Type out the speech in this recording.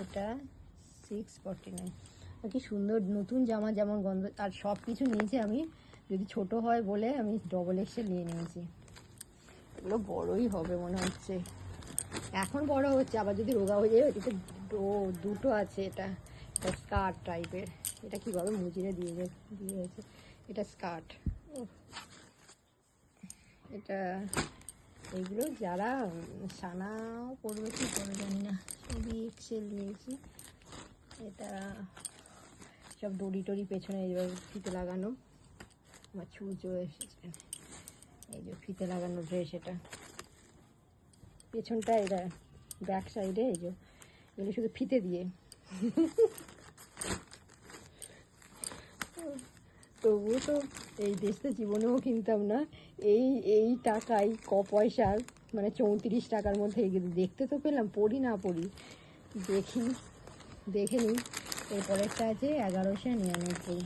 এটা 649। কি সুন্দর নতুন জামা যেমন গন্ধ, আর সব কিছু নিয়েছি আমি, যদি ছোট হয় বলে আমি ডবল এক্সেল নিয়ে নিয়েছি। এগুলো বড়ই হবে মনে হচ্ছে, এখন বড় হচ্ছে, আবার যদি রোগা হয়ে যায়। এটা দুটো আছে, এটা স্কার্ট টাইপের। এটা কীভাবে মুজিরে দিয়েছে, এটা স্কার্ট। এটা এইগুলো যারা সানাও পড়বে কি করে জানি না, সবই এক্সেল নিয়েছি। এটা সব দড়ি টড়ি পেছনে এইভাবে ফিতে লাগানো। আমার চুল চলে এসেছে, এই যে ফিতে লাগানো ড্রেস। এটা পেছনটা, এটা ব্যাক সাইডে, এই যে এগুলো শুধু ফিতে দিয়ে। তবুও তো এই ড্রেসটা জীবনেও কিনতাম না। এই টাকায় পয়সার, মানে 34 টাকার মধ্যে এগুলো দেখতে তো পেলাম, পড়ি না পড়ি দেখে নিই। এরপরেরটা আছে 1199।